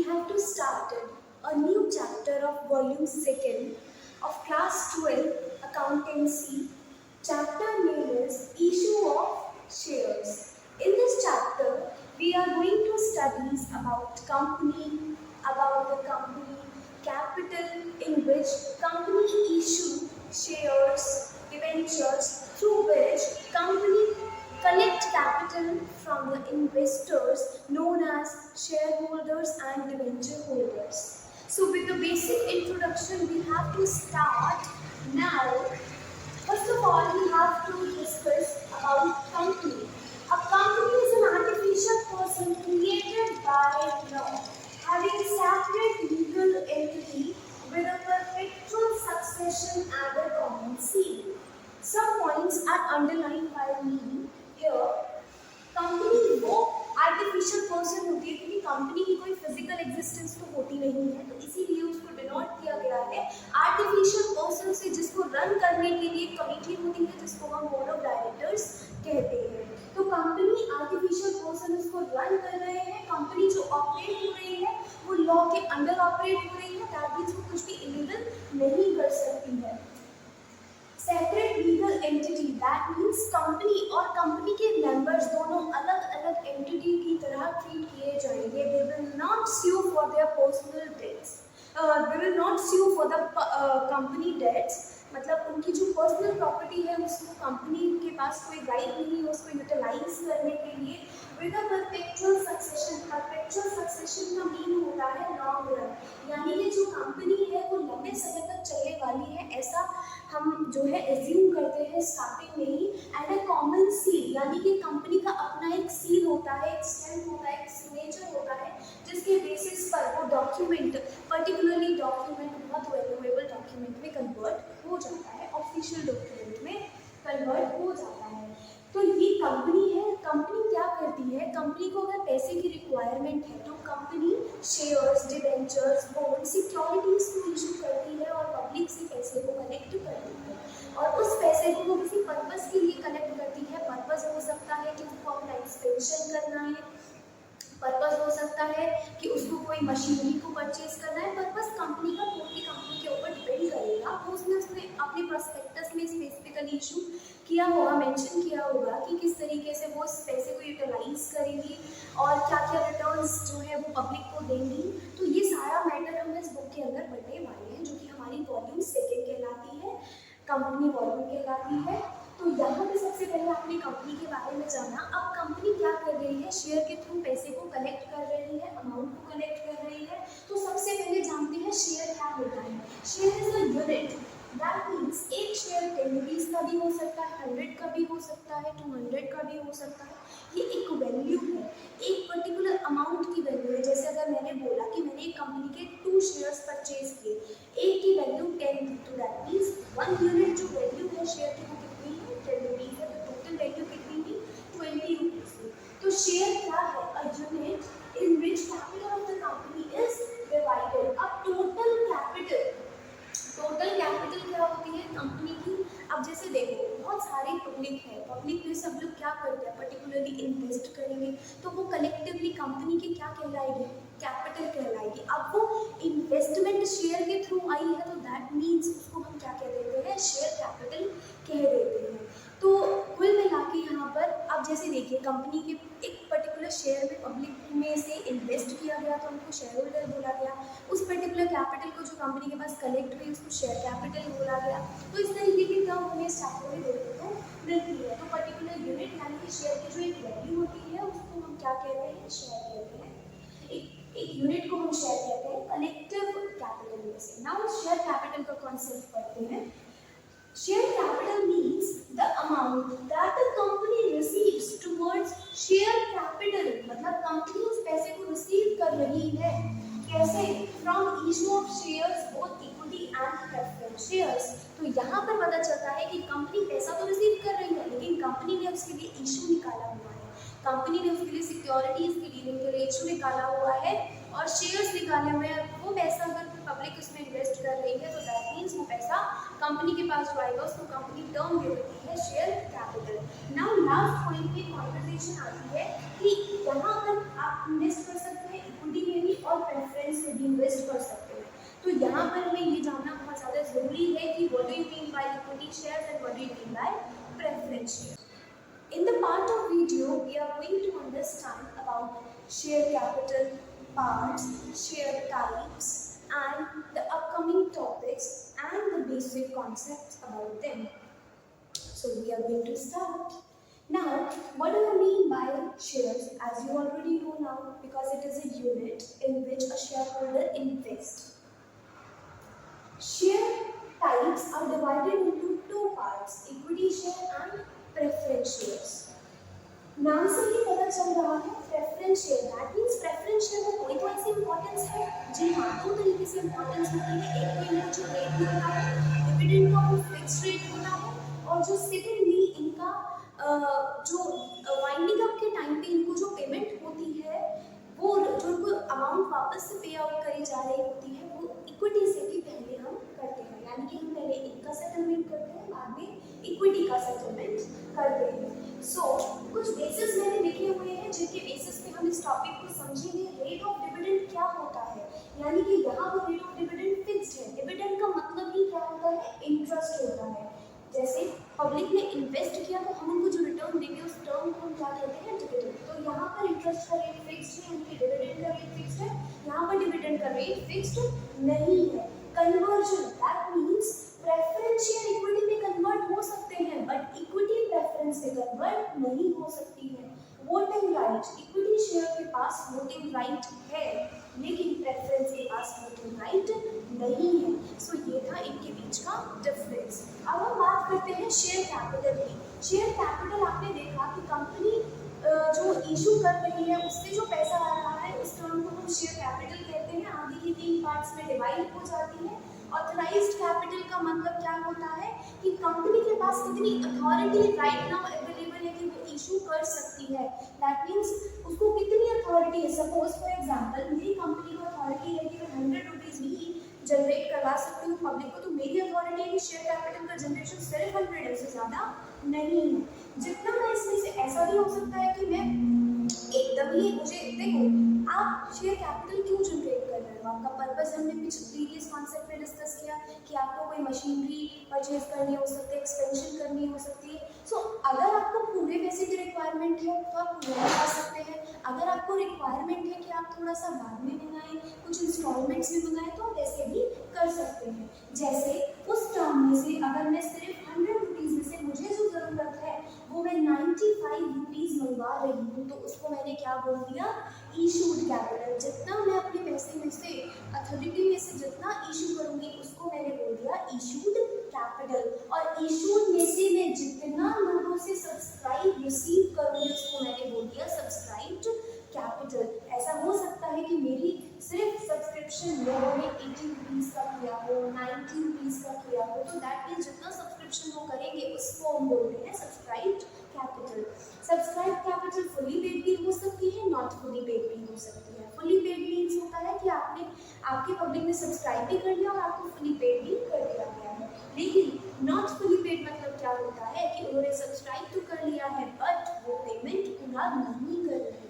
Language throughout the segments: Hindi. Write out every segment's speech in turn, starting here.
have to started a new chapter of volume 2nd of class 12 accountancy. Chapter name is issue of shares. In this chapter, we are going to study about the company, capital in which company issue shares, debentures through which company collect capital from the investors known as shareholders and debenture holders. So with the basic introduction we have to start now. First of all, we have to discuss about company. A company is an artificial person created by law, having separate legal entity with a perpetual succession and a common seal. Some points are underlined by me here. Company वो आर्टिफिशियल पर्सन होती है क्योंकि कंपनी की कोई फिजिकल एग्जिस्टेंस तो होती नहीं है, तो इसीलिए उसको डिनोट किया गया है आर्टिफिशियल पर्सन से, जिसको रन करने के लिए कमेटी होती है जिसको हम बोर्ड ऑफ डायरेक्टर्स कहते हैं। तो कंपनी आर्टिफिशियल पर्सन उसको रन कर रहे हैं। कंपनी जो ऑपरेट हो रही है वो लॉ के अंडर ऑपरेट हो रही है, दैट मींस वो कुछ भी इलीगल नहीं कर सकती है। Separate legal entity, that means company और कंपनी के मेंबर्स दोनों अलग अलग एंटिटी की तरह ट्रीट किए जाएंगे। They will not sue for their personal debts, they will not sue for the company debts, मतलब उनकी जो पर्सनल प्रॉपर्टी है उसको कंपनी के पास कोई राइट नहीं है उसको यूटिलाइज करने के लिए। With a perpetual succession, perpetual succession का मीन होता है लॉन्ग रन, यानी कि जो कंपनी है वो लंबे समय तक चलने वाली है, ऐसा हम जो है एज्यूम करते हैं स्टार्टिंग में ही। एंड अ कॉमन सील, यानी कि कंपनी का अपना एक सील होता है, एक स्टैम्प होता है, एक सिग्नेचर होता है, जिसके बेसिस पर वो डॉक्यूमेंट, पर्टिकुलरली डॉक्यूमेंट बहुत वैल्यूएबल डॉक्यूमेंट में कन्वर्ट हो जाता है, ऑफिशियल डॉक्यूमेंट में कन्वर्ट हो जाता है। तो ये कंपनी है। कंपनी क्या करती है, कंपनी को अगर पैसे की रिक्वायरमेंट है तो company shares, debentures, bond, securities को इशू करती है और पब्लिक से पैसे को कलेक्ट करती है, और उस पैसे को वो किसी पर्पस के लिए कलेक्ट करती है। पर्पस हो सकता है कि उसको अपना एक्सपेंशन करना है, पर्पस हो सकता है कि उसको कोई मशीनरी को परचेज करना है। पर्पस कंपनी का पूरी कंपनी के ऊपर डिपेंड करेगा। तो उसने अपने प्रोस्पेक्टस में स्पेसिफिकली इशू किया होगा, मेंशन किया होगा कि किस तरीके से वो इस पैसे को यूटिलाइज करेंगी और क्या क्या रिटर्न्स जो है वो पब्लिक को देंगी। तो ये सारा मैटर हम इस बुक के अंदर पढ़ने वाले हैं, जो कि हमारी वॉल्यूम 2 कहलाती है, कंपनी वॉल्यूम कहलाती है। तो यहाँ पे सबसे पहले आपने कंपनी के बारे में जाना। अब कंपनी क्या कर रही है, शेयर के थ्रू पैसे को कलेक्ट कर रही है, अमाउंट को कलेक्ट कर रही है। तो सबसे पहले जानते हैं शेयर क्या होता है। Share is a unit, that means एक शेयर 10 रुपीज़ का भी हो सकता है, 100 का भी हो सकता है, 200 का भी हो सकता है। ये एक वैल्यू है, एक पर्टिकुलर अमाउंट की वैल्यू है। जैसे अगर मैंने बोला कि मैंने एक कंपनी के 2 शेयर्स परचेज किए, एक की वैल्यू 10 थी, तो दैट मीन्स 1 यूनिट जो वैल्यू है शेयर की वो कितनी है, 10 रुपीज़ है। तो टोटल वैल्यू कितनी थी, 20 रुपीज़ थी। तो शेयर क्या है, a unit in which capital of the company is divided. अब टोटल कैपिटल क्या होती है कंपनी की। अब जैसे देखो बहुत सारी पब्लिक है, पब्लिक में सब लोग क्या करते हैं, पर्टिकुलरली इन्वेस्ट करेंगे, तो वो कलेक्टिवली कंपनी की क्या कहलाएगी, कैपिटल कहलाएगी। अब वो इन्वेस्टमेंट शेयर के थ्रू आई है, तो दैट मीन्स उसको हम क्या कह देते हैं, शेयर कैपिटल कह देते हैं। तो कुल मिला के यहाँ पर अब जैसे देखिए कंपनी के एक पर्टिकुलर शेयर में पब्लिक में से इन्वेस्ट किया गया तो उनको शेयर होल्डर बोला गया। उस पर्टिकुलर कैपिटल को जो कंपनी के पास कलेक्ट हुई उसको शेयर कैपिटल बोला गया। तो इस तरीके की टर्म हमें स्टार्टिंग में देखने को मिलती है। तो पर्टिकुलर यूनिट यानी कि शेयर की जो एक वैल्यू होती है उसको हम क्या कहते हैं, शेयर कहते हैं। एक यूनिट को हम शेयर कहते हैं कलेक्टिव कैपिटल में से। नाउ शेयर कैपिटल का कॉन्सेप्ट पढ़ते हैं। Share capital means the amount that the company receives towards share capital, मतलब कंपनी उस पैसे को रिसीव कर रही है कैसे, from issue of shares, both equity and preference shares. तो यहाँ पर पता चलता है कि कंपनी पैसा तो रिसीव कर रही है, लेकिन कंपनी ने उसके लिए इशू निकाला हुआ है, कंपनी ने उसके लिए सिक्योरिटीज की डीलिंग के लिए इशू निकाला हुआ है और शेयर्स निकाले हुए हैं। वो पैसा अगर पब्लिक उसमें इन्वेस्ट कर रही है तो दैट मीन्स वो पैसा कंपनी के पास जो आएगा उसको कंपनी टर्म दे देती है, share capital. Now last point पे कॉन्वर्सेशन आती है कि यहाँ पर आप इन्वेस्ट कर सकते हैं इक्विटी में भी और preference do you mean by preference share? In the part of video, we are going to understand about share capital parts, share types, and the upcoming topics and the basic concepts about them. So we are going to start. Now, what do I mean by shares? As you already know now, because it is a unit in which a shareholder invests. Share types are divided into two parts, equity share and preference shares. नाम से ही पता चल रहा है preference share, that means preference share में कोई तो ऐसी इंपॉर्टेंस है। जी हाँ, दो तरीके से इंपॉर्टेंस होती है, एक तो इनका जो रेट होता है डिविडेंड का वो फिक्स रेट होता है, और जो सेकेंडली इनका जो वाइंडिंग अप के टाइम पे इनको जो पेमेंट होती है वो जो इनको अमाउंट वापस से पे आउट करी जा रही होती है वो इक्विटी से भी पहले हम करते हैं, यानी कि हम पहले इनका सेटलमेंट करते हैं, बाद में इक्विटी का सेटलमेंट करते हैं। कुछ बेसिस मैंने लिखे हुए हैं जिनके बेसिस पे हम इस टॉपिक को समझेंगे। रेट ऑफ डिविडेंड क्या होता है, यानी कि यहाँ वो रेट ऑफ डिविडेंड फिक्स्ड है। डिविडेंड का मतलब ही क्या होता है, इंटरेस्ट होता है। जैसे पब्लिक ने इन्वेस्ट किया तो हम उनको जो रिटर्न देंगे उस टर्म को हम क्या कहते हैं, डिविडेंड। तो यहाँ पर इंटरेस्ट का रेट फिक्स्ड है, यानी कि डिविडेंड का रेट फिक्स्ड है। यहाँ पर डिविडेंड का रेट फिक्स्ड नहीं है। Conversion, that means preference share equity में कन्वर्ट हो सकते हैं, बट इक्विटी प्रेफरेंस से कन्वर्ट नहीं हो सकती है। वोटिंग राइट, इक्विटी शेयर के पास वोटिंग राइट है, लेकिन प्रेफरेंस के पास वोटिंग राइट नहीं है। सो ये था इनके बीच का डिफरेंस। अब हम बात करते हैं शेयर कैपिटल की। शेयर कैपिटल आपने देखा कि कंपनी जो इशू कर रही है उससे जो पैसा आ रहा है उस टर्म को हम शेयर कैपिटल कहते हैं। आगे की 3 पार्ट्स में डिवाइड हो जाती है। ऑथराइज्ड कैपिटल का मतलब क्या होता है कि कंपनी के पास कितनी अथॉरिटी राइट नाउ अवेलेबल है कि वो इशू कर सकती है। दैट मीन्स उसको कितनी अथॉरिटी है। सपोज फॉर एग्जांपल मेरी कंपनी को अथॉरिटी है कि मैं 100 रुपीज़ ही जनरेट करवा सकती हूँ पब्लिक को, तो मेरी अथॉरिटी है कि शेयर कैपिटल का जनरेशन सिर्फ 100 है, उससे ज़्यादा नहीं है। जितना मैं इसमें से ऐसा भी हो सकता है कि मैं एकदम ही, मुझे देखो आप शेयर कैपिटल क्यों जनरेट कर रहे हो, आपका पर्पस हमने प्रीवियस कॉन्सेप्ट में डिस्कस किया कि आपको कोई मशीनरी परचेज करनी हो सकती है, एक्सपेंशन करनी हो सकती है। सो अगर आपको पूरे पैसे की रिक्वायरमेंट है तो आप पूरा लगा सकते हैं। अगर आपको रिक्वायरमेंट है कि आप थोड़ा सा बाद में मंगाएं, कुछ इंस्टॉलमेंट्स में मंगाएं, तो आप ऐसे भी कर सकते हैं। जैसे उस टर्म में से अगर मैं सिर्फ 100 रुपीज़ में से मुझे जो ज़रूरत है वो मैं 95 रुपीज़ मंगवा रही हूँ, तो उसको मैंने क्या बोल दिया, इशूड कैपिटल। जितना मैं अपने पैसे में से अथॉरिटी में से जितना इशू करूँगी उसको मैंने बोल दिया इशूड कैपिटल। और इशूड में से मैं जितना लोगों से सब्सक्राइब रिसीव करूँगी उसको मैंने बोल दिया सब्सक्राइब्ड कैपिटल। ऐसा हो सकता है कि मेरी सिर्फ सब्सक्रिप्शन लोगों ने 80 रुपीज़ का किया हो, 90 रुपीज़ का किया हो, तो दैट मीन्स जितना सब्सक्रिप्शन वो करेंगे उसको हम बोलते हैं subscribed capital. Subscribe capital fully paid भी हो सकती है, नॉट फुली पेड भी हो सकती है। फुली पेड मीन्स होता है कि आपके पब्लिक ने सब्सक्राइब भी कर लिया और आपको फुली पेड भी कर दिया गया है। लेकिन नॉट फुली पेड मतलब क्या होता है कि उन्होंने सब्सक्राइब तो कर लिया है बट वो पेमेंट पूरा नहीं कर रहे हैं।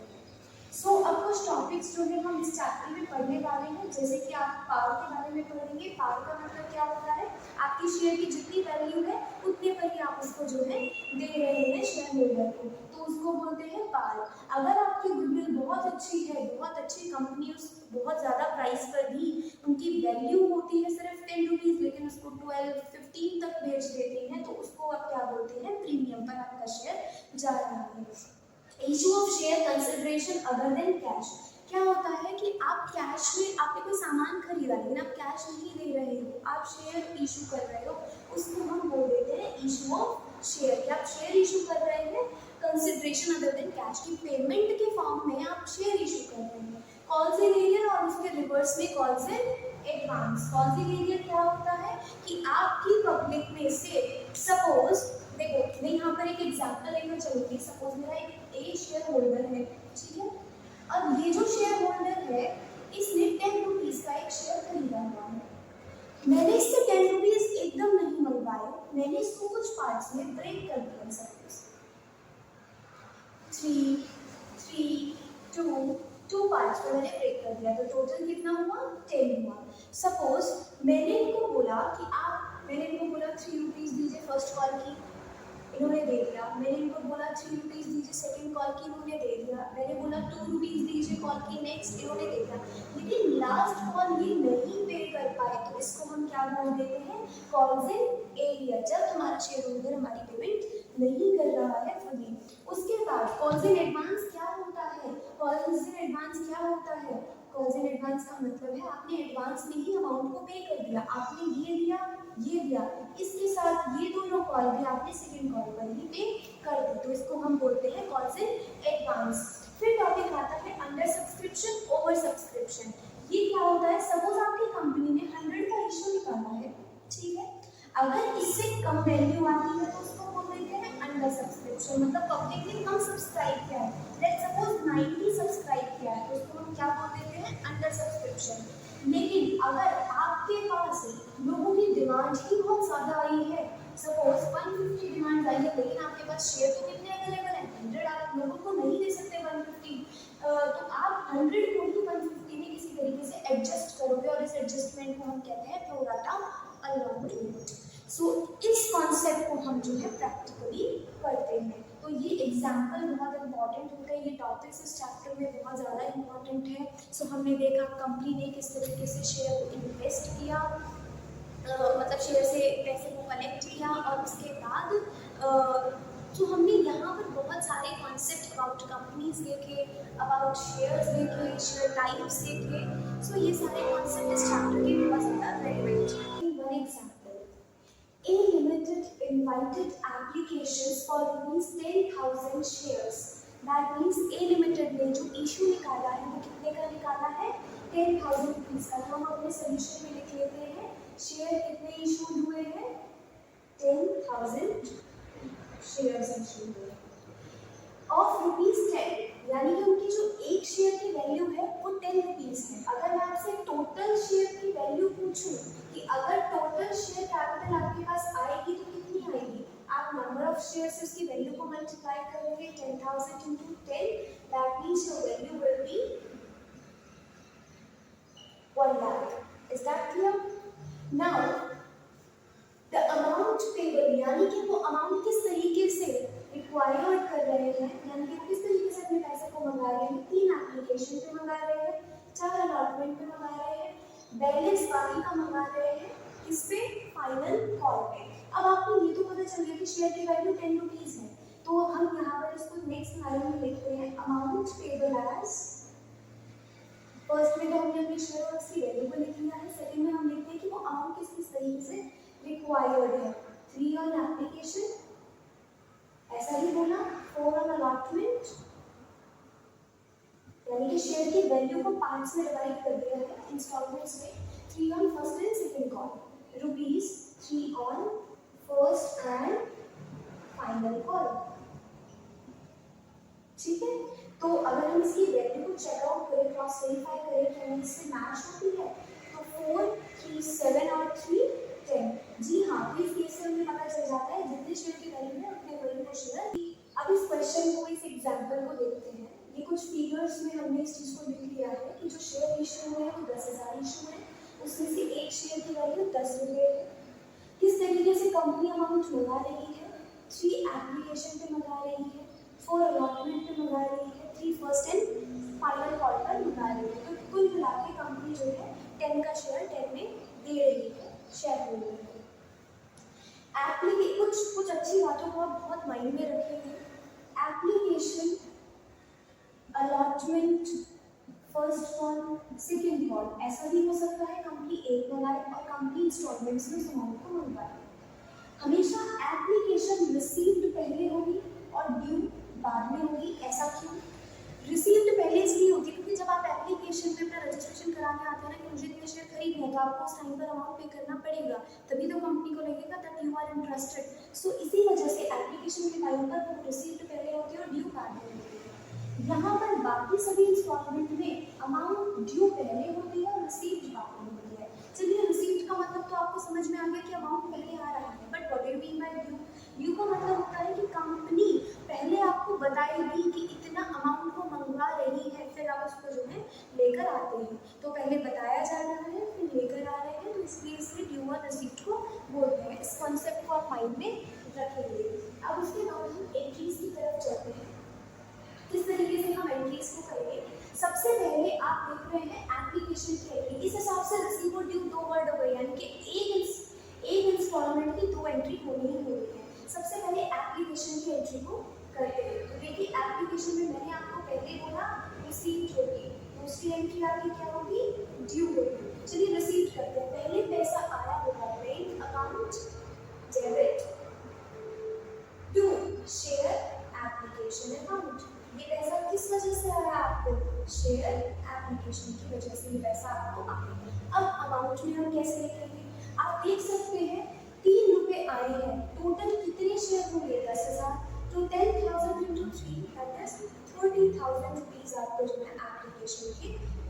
सो अब कुछ टॉपिक्स जो है हम इस चैप्टर में पढ़ने वाले हैं, जैसे कि आप पावर के बारे में पढ़ेंगे। पावर का मतलब क्या होता है, आपकी शेयर की जितनी वैल्यू है उतने पर ही आप उसको जो है दे रहे हैं शेयर होल्डर को, तो उसको बोलते हैं पावर। अगर आपकी गुडविल बहुत अच्छी है, बहुत अच्छी कंपनी, उस बहुत ज़्यादा प्राइस पर भी उनकी वैल्यू होती है सिर्फ 10 रुपीज़, लेकिन उसको 12-15 तक बेच देती हैं, तो उसको आप क्या बोलते हैं, प्रीमियम पर आपका शेयर जा रहा है। Issue of share consideration other than cash, क्या होता है कि आप कैश में आपने कोई सामान खरीदा लेकिन आप कैश नहीं दे रहे हो, आप शेयर इशू कर रहे हो, उसको हम बोल देते हैं इशू ऑफ शेयर। कि आप शेयर इशू कर रहे हैं कंसिडरेशन अदर देन कैश की पेमेंट के फॉर्म में आप शेयर इशू कर रहे हैं। कॉल्स इन एरियर और उसके रिवर्स में calls in advance. Calls in arrear क्या होता है कि आपकी पब्लिक में से सपोज, देखो मैं यहाँ पर एक एग्जांपल लेकर चलूँगी। सपोज मेरा एक शेयर होल्डर है, ठीक है। अब ये जो शेयर होल्डर है इसने 10 रुपीज़ का एक शेयर खरीदा हुआ है। मैंने इससे 10 रुपीज़ एकदम नहीं मंगवाए, मैंने इसको कुछ पार्ट्स में ब्रेक कर दिया। सपोज 2 पार्ट्स में मैंने ब्रेक कर दिया, तो टोटल कितना हुआ, 10 हुआ। सपोज मैंने इनको बोला कि आप मैंने इनको बोला 3 रुपीज़ दीजिए फर्स्ट कॉल की, इन्होंने दे दिया। मैंने इनको बोला 3 रुपीज़ दीजिए सेकंड कॉल की, इन्होंने दे दिया। मैंने बोला 2 रुपीज़ दीजिए कॉल की नेक्स्ट, इन्होंने दे दिया। लेकिन लास्ट कॉल ये नहीं पे कर पाए तो इसको हम क्या बोल देते हैं, कॉल्स इन एरियर। जब हमारा शेयर होल्डर हमारी पेमेंट नहीं कर रहा है फुली। उसके बाद कॉल्स इन एडवांस क्या होता है, कॉल्स इन एडवांस क्या होता है, कॉल्स इन एडवांस का मतलब है आपने एडवांस में ही अमाउंट को पे कर दिया, आपने ये दिया ये दिया, इसके साथ ये दोनों कॉल भी आपने सेकंड कॉल पर ही पे कर दी, तो इसको हम बोलते हैं कॉल्स इन एडवांस। फिर टॉपिक आता है अंडर सब्सक्रिप्शन, ओवर सब्सक्रिप्शन। ये क्या होता है, सपोज आपकी कंपनी ने 100 का इशू निकाला है, ठीक है, अगर इससे कम वैल्यू आती है तो उसको बोल देते हैं अंडर सब्सक्रिप्शन, मतलब पब्लिक ने कम सब्सक्राइब किया है। लेट्स सपोज 90 सब्सक्राइब किया है तो उसको हम क्या बोल देते हैं, अंडर सब्सक्रिप्शन। लेकिन अगर आपके पास लोगों की डिमांड ही बहुत ज़्यादा आई है, सपोज 150 डिमांड आई है, लेकिन आपके पास शेयर तो कितने अवेलेबल हैं, 100, आप लोगों को नहीं दे सकते 150, तो आप 100 को ही 150 में किसी तरीके से एडजस्ट करोगे और इस एडजस्टमेंट को हम कहते हैं प्रो राटा अलाउंसमेंट। सो इस कॉन्सेप्ट को हम जो है प्रैक्टिकली करते हैं। तो ये एग्जाम्पल बहुत इंपॉर्टेंट होता है, ये टॉपिक्स इस चैप्टर में बहुत ज़्यादा इंपॉर्टेंट है। सो हमने देखा कंपनी ने किस तरीके से शेयर को इन्वेस्ट किया, मतलब शेयर से पैसे को कलेक्ट किया, और उसके बाद तो हमने यहाँ पर बहुत सारे कॉन्सेप्ट अबाउट कंपनीज देखे, अबाउट शेयर्स देखे, शेयर टाइप्स देखे। सो ये सारे कॉन्सेप्ट इस चैप्टर के बहुत ज़्यादा रेलेवेंट हैं। One example, A Limited invited applications for rupees 10,000 shares. That means A Limited ने जो इशू निकाला है वो कितने का निकाला है, 10,000 रुपीज़ का। हम अपने सोल्यूशन में लिख लेते हैं शेयर कितने इशू हुए हैं, 10,000 शेयर्स इशू हुए ऑफ ₹10, यानी कि उनकी जो एक शेयर की वैल्यू है वो 10 रुपीज़ है। अगर मैं आपसे टोटल शेयर की वैल्यू पूछूं कि अगर टोटल शेयर कैपिटल आपके पास आएगी तो कितनी आएगी, आप नंबर ऑफ शेयर से उसकी वैल्यू को मल्टीप्लाई करोगे, 10,000 into 10, that means your value will be 1 lakh. Is that clear? Now the amount payable, यानी कि वो अमाउंट किस तरीके से रिक्वायर्ड कर रहे हैं, यानी कि किस तरीके से अपने पैसे को मंगा रहे हैं, 3 एप्लीकेशन पे मंगा रहे हैं, 4 अलॉटमेंट पे मंगा रहे हैं, बैलेंस बाकी का मंगा रहे हैं, किस पे, फाइनल कॉल पे। अब आपको ये तो पता चल गया कि शेयर की वैल्यू 10 रुपीज़ है, तो हम यहाँ पर इसको नेक्स्ट लाइन में लिखते हैं अमाउंट पेबल एज, फर्स्ट में तो हमने अपने शेयर और उसकी वैल्यू को लिख लिया है, सेकंड में हम लिखते हैं कि वो अमाउंट किस तरीके से रिक्वायर्ड है, 3 ऑन एप्लीकेशन, ऐसा ही बोला, 4 ऑन अलॉटमेंट, यानी कि शेयर की वैल्यू को पार्ट्स में डिवाइड कर दिया है इंस्टॉलमेंट्स में, 3 on first and second call, ₹3 on first and final call, ठीक है। तो अगर हम इसकी वैल्यू को चेकआउट करें, क्रॉस वेरीफाई करें कि हमें इससे मैच होती है, तो 4, 3, 7 और 3, 10। जी हाँ, तो इस केस से हमें पता चल जाता है जितने शेयर की वैल्यू है उतने वैल्यू को शेयर। अब इस क्वेश्चन को, इस एग्जांपल को देखते हैं। ये कुछ फिगर्स में हमने इस चीज़ को लिख लिया है कि जो शेयर इशू है वो 10,000 इशू है, उसमें से एक शेयर की वैल्यू 10 रुपये है। किस तरीके से कंपनी अमाउंट मंगा रही है, 3 एप्लीकेशन पे मंगा रही है, 4 अलॉटमेंट पे मंगा रही है, 3 फर्स्ट एंड फाइनल कॉल पर मंगा रही है। तो कुल मिला के कंपनी जो है 10 का शेयर 10 में दे रही है शेयर होल्डर को। कुछ अच्छी बातों को आप बहुत माइंड में रखेंगे। Application, allotment, first call, second call, ऐसा भी हो सकता है कंपनी एक मंगाए और कंपनी इंस्टॉलमेंट्स में उस अमाउंट को मंगवाए। हमेशा एप्लीकेशन रिसीव्ड पहले होगी और ड्यू बाद में होगी, ऐसा क्यों? रिसीव्ड पहले इसलिए होती है क्योंकि जब आप एप्लीकेशन पे अपना रजिस्ट्रेशन कराने आते हैं ना कि मुझे इतने शेयर खरीदने हैं, तो आपको उस टाइम पर अमाउंट पे करना पड़ेगा, तभी तो कंपनी को लगेगा दैट यू आर इंटरेस्टेड। सो इसी वजह से एप्लीकेशन के टाइम पर वो रिसीव्ड पहले होती है और ड्यू बाद में होती है। यहाँ पर बाकी सभी इंस्टॉलमेंट में अमाउंट ड्यू पहले होती है और रिसीव्ड बाद में होती है। चलिए, रिसीव्ड का मतलब तो आपको समझ में आ गया कि अमाउंट पहले आ रहा है, but what do you mean by due? Due का मतलब होता है कि कंपनी पहले आपको बताएगी कि इतना अमाउंट वो मंगवा रही है, फिर आप उसको जो है लेकर आते हैं। तो पहले बताया जा रहा है, फिर लेकर आ रहे हैं, तो इसलिए इसमें ड्यू और रिसीव्ड को बोलते हैं। माइंड में रखेंगे। अब उसके बाद हम एंट्रीज की तरफ चलते हैं। किस तरीके से हम एंट्रीज को करेंगे? सबसे पहले आप देख रहे हैं एप्लीकेशन की एंट्री, इस हिसाब से रिसीव और ड्यू दो वर्ड हो गए, यानी कि एक इंस्टॉलमेंट की दो एंट्री होनी ही होनी है। सबसे पहले एप्लीकेशन की एंट्री को करते हैं। तो देखिए एप्लीकेशन में मैंने आपको पहले बोला रिसीव्ड होगी, दूसरी एंट्री आपकी क्या होगी? ड्यू होगी। चलिए रिसीव्ड करते हैं। पहले पैसा आया होगा bank account debit to share application account. ये पैसा किस वजह से आया आपको? शेयर एप्लीकेशन की वजह से ये पैसा आपको आया। अब अमाउंट में हम कैसे लिखेंगे? आप देख सकते हैं 3 रुपए आए हैं, टोटल कितने शेयर होंगे? 10,000। तो 10,000 into 3 that is 30,000 रुपीज आपको जो है एप्लीकेशन के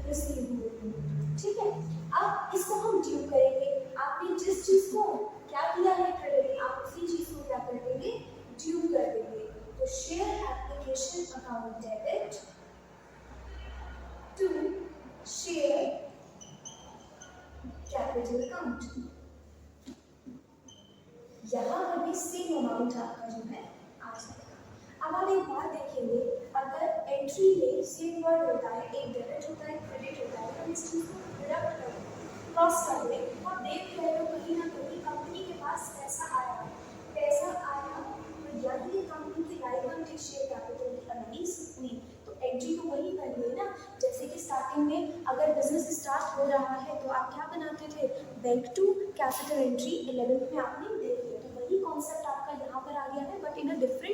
रिसीव हुए। ठीक है, अब इसको हम ड्यू करेंगे। आपने जिस चीज को क्या किया है क्रेडिट, आप उसी चीज को क्या कर देंगे? ड्यू कर देंगे। तो share application account debit to share capital account. यहाँ पर भी सेम अमाउंट आपका जो है आ जाएगा। अब आप एक बात देखेंगे, अगर एंट्री में सेम वर्ड होता है, एक डेबिट होता है क्रेडिट होता है, तो इस चीज को डिडक्ट कर दें, क्रॉस कर दें और देख रहे हो कहीं ना कहीं कंपनी के पास पैसा आया, पैसा आया तो यानी ये कंपनी की लायबिलिटी शेयर कैपिटल की अनालिस हुई। तो एंट्री तो वही करनी है ना, जैसे कि स्टार्टिंग में अगर बिजनेस स्टार्ट हो रहा है तो आप क्या बनाते थे? Bank to capital entry 11th में आपने देख लिया। तो वही कॉन्सेप्ट आपका यहाँ पर आ गया है, बट इन अ डिफरेंट